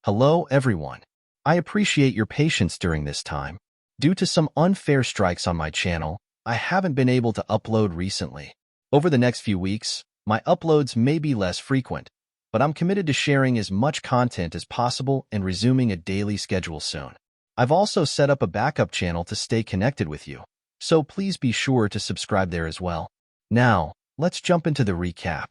Hello, everyone. I appreciate your patience during this time. Due to some unfair strikes on my channel, I haven't been able to upload recently. Over the next few weeks, my uploads may be less frequent, but I'm committed to sharing as much content as possible and resuming a daily schedule soon. I've also set up a backup channel to stay connected with you, so please be sure to subscribe there as well. Now, let's jump into the recap.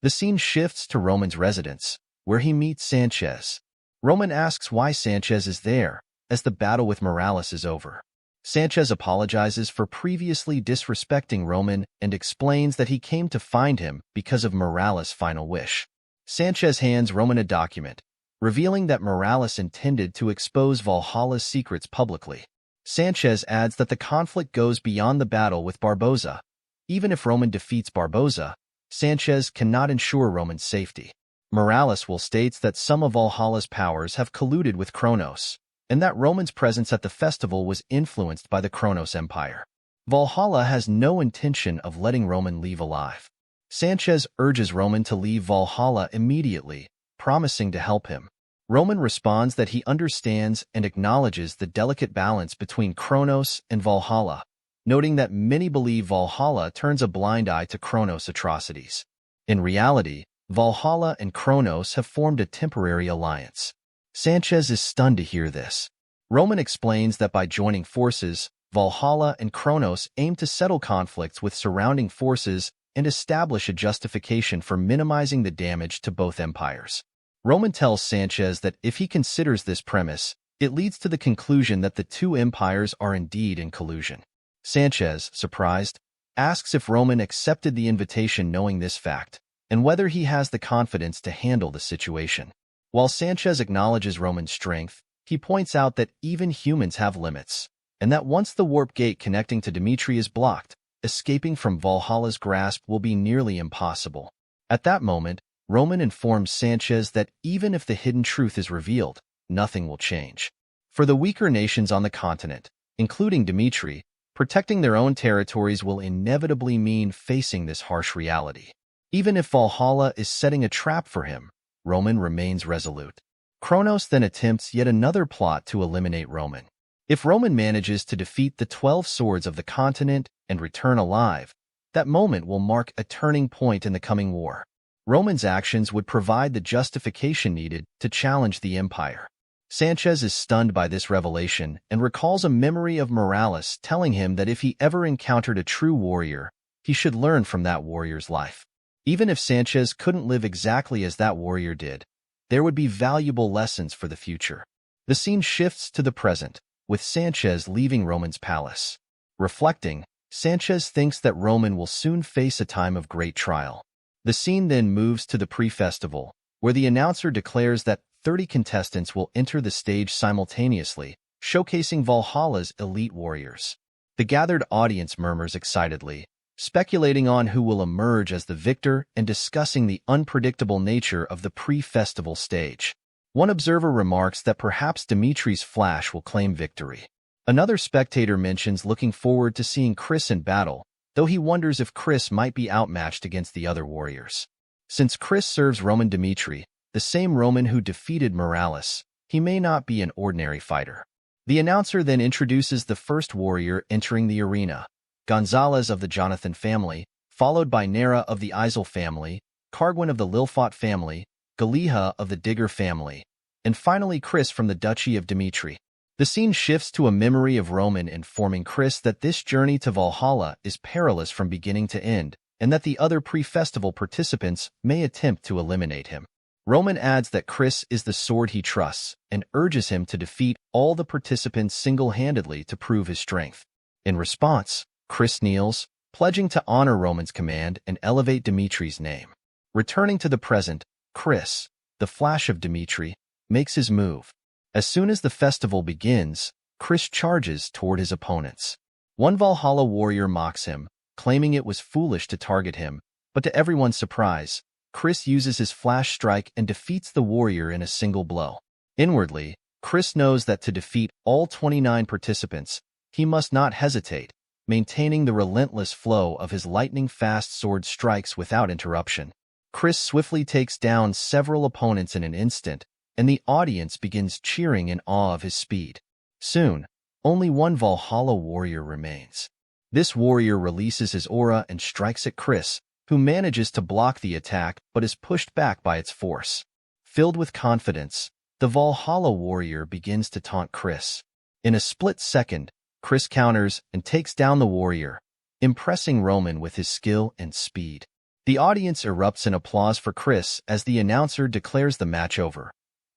The scene shifts to Roman's residence, where he meets Sanchez. Roman asks why Sanchez is there, as the battle with Morales is over. Sanchez apologizes for previously disrespecting Roman and explains that he came to find him because of Morales' final wish. Sanchez hands Roman a document, revealing that Morales intended to expose Valhalla's secrets publicly. Sanchez adds that the conflict goes beyond the battle with Barboza. Even if Roman defeats Barboza, Sanchez cannot ensure Roman's safety. Morales states that some of Valhalla's powers have colluded with Kronos, and that Roman's presence at the festival was influenced by the Kronos Empire. Valhalla has no intention of letting Roman leave alive. Sanchez urges Roman to leave Valhalla immediately, promising to help him. Roman responds that he understands and acknowledges the delicate balance between Kronos and Valhalla, noting that many believe Valhalla turns a blind eye to Kronos' atrocities. In reality, Valhalla and Kronos have formed a temporary alliance. Sanchez is stunned to hear this. Roman explains that by joining forces, Valhalla and Kronos aim to settle conflicts with surrounding forces and establish a justification for minimizing the damage to both empires. Roman tells Sanchez that if he considers this premise, it leads to the conclusion that the two empires are indeed in collusion. Sanchez, surprised, asks if Roman accepted the invitation knowing this fact, and whether he has the confidence to handle the situation. While Sanchez acknowledges Roman's strength, he points out that even humans have limits, and that once the warp gate connecting to Dimitry is blocked, escaping from Valhalla's grasp will be nearly impossible. At that moment, Roman informs Sanchez that even if the hidden truth is revealed, nothing will change. For the weaker nations on the continent, including Dimitry, protecting their own territories will inevitably mean facing this harsh reality. Even if Valhalla is setting a trap for him, Roman remains resolute. Kronos then attempts yet another plot to eliminate Roman. If Roman manages to defeat the 12 swords of the continent and return alive, that moment will mark a turning point in the coming war. Roman's actions would provide the justification needed to challenge the empire. Sanchez is stunned by this revelation and recalls a memory of Morales telling him that if he ever encountered a true warrior, he should learn from that warrior's life. Even if Sanchez couldn't live exactly as that warrior did, there would be valuable lessons for the future. The scene shifts to the present, with Sanchez leaving Roman's palace. Reflecting, Sanchez thinks that Roman will soon face a time of great trial. The scene then moves to the pre-festival, where the announcer declares that 30 contestants will enter the stage simultaneously, showcasing Valhalla's elite warriors. The gathered audience murmurs excitedly, speculating on who will emerge as the victor and discussing the unpredictable nature of the pre-festival stage. One observer remarks that perhaps Dimitri's flash will claim victory. Another spectator mentions looking forward to seeing Chris in battle, though he wonders if Chris might be outmatched against the other warriors. Since Chris serves Roman Dimitry, the same Roman who defeated Morales, he may not be an ordinary fighter. The announcer then introduces the first warrior entering the arena, Gonzalez of the Jonathan family, followed by Nera of the Isel family, Kargwin of the Lilfot family, Galiha of the Digger family, and finally Chris from the Duchy of Dimitry. The scene shifts to a memory of Roman informing Chris that this journey to Valhalla is perilous from beginning to end, and that the other pre-festival participants may attempt to eliminate him. Roman adds that Chris is the sword he trusts, and urges him to defeat all the participants single-handedly to prove his strength. In response, Chris kneels, pledging to honor Roman's command and elevate Dimitri's name. Returning to the present, Chris, the flash of Dimitry, makes his move. As soon as the festival begins, Chris charges toward his opponents. One Valhalla warrior mocks him, claiming it was foolish to target him, but to everyone's surprise, Chris uses his flash strike and defeats the warrior in a single blow. Inwardly, Chris knows that to defeat all 29 participants, he must not hesitate, maintaining the relentless flow of his lightning-fast sword strikes without interruption. Chris swiftly takes down several opponents in an instant, and the audience begins cheering in awe of his speed. Soon, only one Valhalla warrior remains. This warrior releases his aura and strikes at Chris, who manages to block the attack but is pushed back by its force. Filled with confidence, the Valhalla warrior begins to taunt Chris. In a split second, Chris counters and takes down the warrior, impressing Roman with his skill and speed. The audience erupts in applause for Chris as the announcer declares the match over,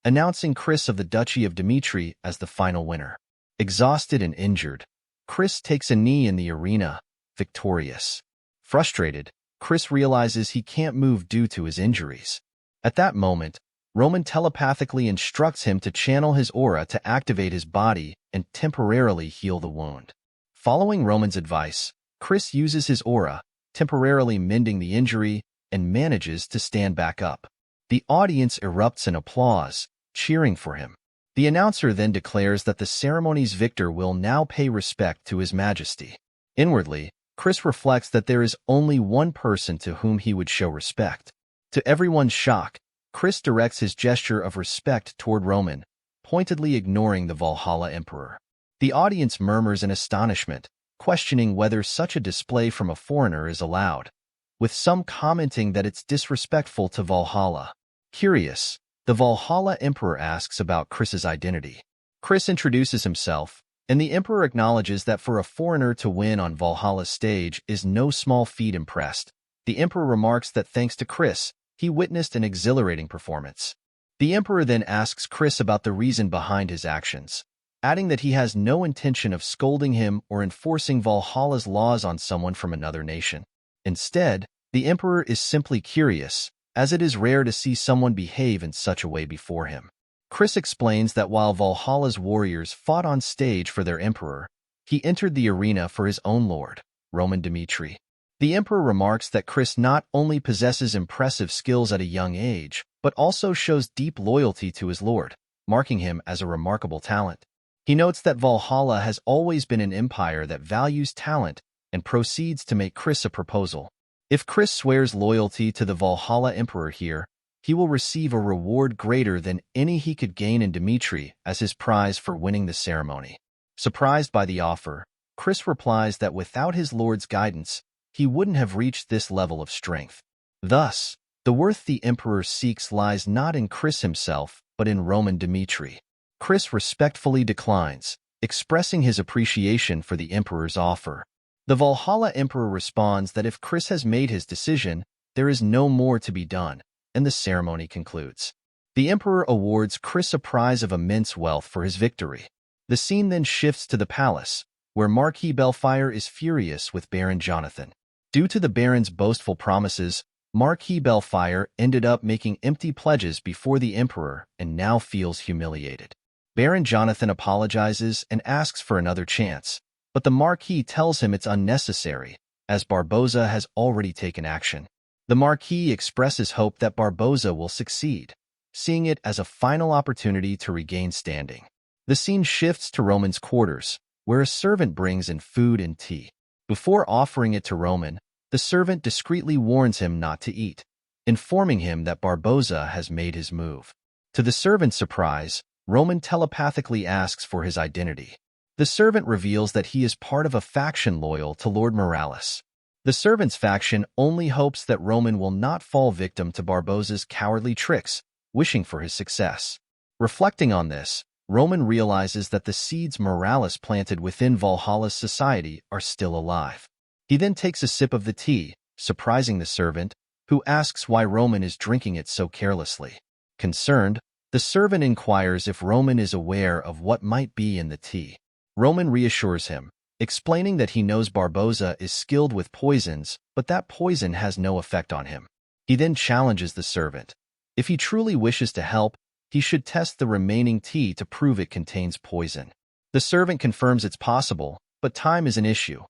announcing Chris of the Duchy of Dimitry as the final winner. Exhausted and injured, Chris takes a knee in the arena, victorious. Frustrated, Chris realizes he can't move due to his injuries. At that moment, Roman telepathically instructs him to channel his aura to activate his body and temporarily heal the wound. Following Roman's advice, Chris uses his aura, temporarily mending the injury, and manages to stand back up. The audience erupts in applause, cheering for him. The announcer then declares that the ceremony's victor will now pay respect to His Majesty. Inwardly, Chris reflects that there is only one person to whom he would show respect. To everyone's shock, Chris directs his gesture of respect toward Roman, pointedly ignoring the Valhalla Emperor. The audience murmurs in astonishment, questioning whether such a display from a foreigner is allowed, with some commenting that it's disrespectful to Valhalla. Curious, the Valhalla Emperor asks about Chris's identity. Chris introduces himself, and the Emperor acknowledges that for a foreigner to win on Valhalla's stage is no small feat. Impressed, the Emperor remarks that thanks to Chris, he witnessed an exhilarating performance. The Emperor then asks Chris about the reason behind his actions, adding that he has no intention of scolding him or enforcing Valhalla's laws on someone from another nation. Instead, the Emperor is simply curious, as it is rare to see someone behave in such a way before him. Chris explains that while Valhalla's warriors fought on stage for their emperor, he entered the arena for his own lord, Roman Dimitry. The Emperor remarks that Chris not only possesses impressive skills at a young age, but also shows deep loyalty to his lord, marking him as a remarkable talent. He notes that Valhalla has always been an empire that values talent and proceeds to make Chris a proposal. If Chris swears loyalty to the Valhalla Emperor here, he will receive a reward greater than any he could gain in Dimitry as his prize for winning the ceremony. Surprised by the offer, Chris replies that without his lord's guidance, he wouldn't have reached this level of strength. Thus, the worth the Emperor seeks lies not in Chris himself, but in Roman Dimitry. Chris respectfully declines, expressing his appreciation for the Emperor's offer. The Valhalla Emperor responds that if Chris has made his decision, there is no more to be done, and the ceremony concludes. The Emperor awards Chris a prize of immense wealth for his victory. The scene then shifts to the palace, where Marquis Belfire is furious with Baron Jonathan. Due to the Baron's boastful promises, Marquis Belfire ended up making empty pledges before the Emperor and now feels humiliated. Baron Jonathan apologizes and asks for another chance, but the Marquis tells him it's unnecessary, as Barboza has already taken action. The Marquis expresses hope that Barboza will succeed, seeing it as a final opportunity to regain standing. The scene shifts to Roman's quarters, where a servant brings in food and tea. Before offering it to Roman, the servant discreetly warns him not to eat, informing him that Barboza has made his move. To the servant's surprise, Roman telepathically asks for his identity. The servant reveals that he is part of a faction loyal to Lord Morales. The servant's faction only hopes that Roman will not fall victim to Barboza's cowardly tricks, wishing for his success. Reflecting on this, Roman realizes that the seeds Morales planted within Valhalla's society are still alive. He then takes a sip of the tea, surprising the servant, who asks why Roman is drinking it so carelessly. Concerned, the servant inquires if Roman is aware of what might be in the tea. Roman reassures him, explaining that he knows Barboza is skilled with poisons, but that poison has no effect on him. He then challenges the servant. If he truly wishes to help, he should test the remaining tea to prove it contains poison. The servant confirms it's possible, but time is an issue.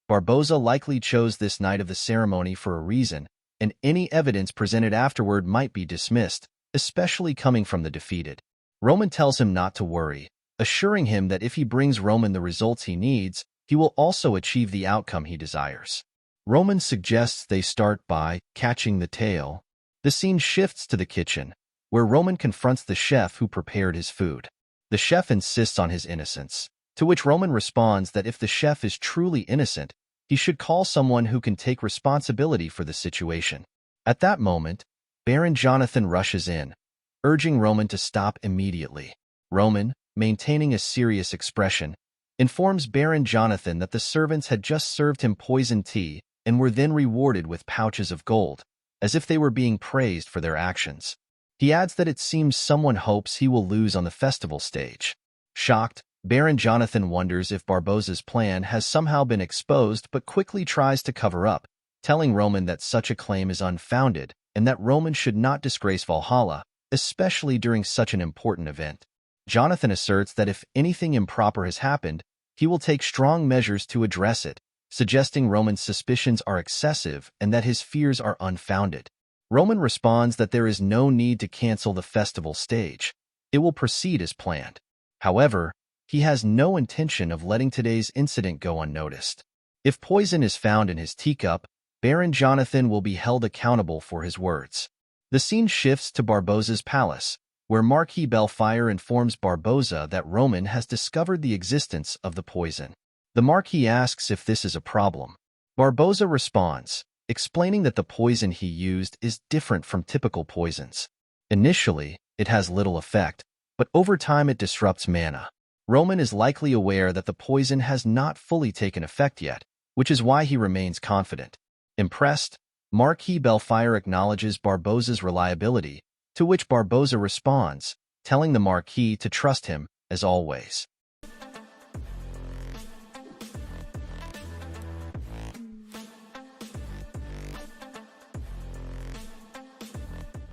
Barboza likely chose this night of the ceremony for a reason, and any evidence presented afterward might be dismissed, especially coming from the defeated. Roman tells him not to worry, assuring him that if he brings Roman the results he needs, he will also achieve the outcome he desires. Roman suggests they start by catching the tail. The scene shifts to the kitchen, where Roman confronts the chef who prepared his food. The chef insists on his innocence, to which Roman responds that if the chef is truly innocent, he should call someone who can take responsibility for the situation. At that moment, Baron Jonathan rushes in, urging Roman to stop immediately. Roman, maintaining a serious expression, informs Baron Jonathan that the servants had just served him poisoned tea and were then rewarded with pouches of gold, as if they were being praised for their actions. He adds that it seems someone hopes he will lose on the festival stage. Shocked, Baron Jonathan wonders if Barbossa's plan has somehow been exposed but quickly tries to cover up, telling Roman that such a claim is unfounded and that Roman should not disgrace Valhalla, especially during such an important event. Jonathan asserts that if anything improper has happened, he will take strong measures to address it, suggesting Roman's suspicions are excessive and that his fears are unfounded. Roman responds that there is no need to cancel the festival stage. It will proceed as planned. However, he has no intention of letting today's incident go unnoticed. If poison is found in his teacup, Baron Jonathan will be held accountable for his words. The scene shifts to Barbossa's palace, where Marquis Belfire informs Barbossa that Roman has discovered the existence of the poison. The Marquis asks if this is a problem. Barbossa responds, explaining that the poison he used is different from typical poisons. Initially, it has little effect, but over time it disrupts mana. Roman is likely aware that the poison has not fully taken effect yet, which is why he remains confident. Impressed, Marquis Belfire acknowledges Barbossa's reliability, to which Barbossa responds, telling the Marquis to trust him, as always.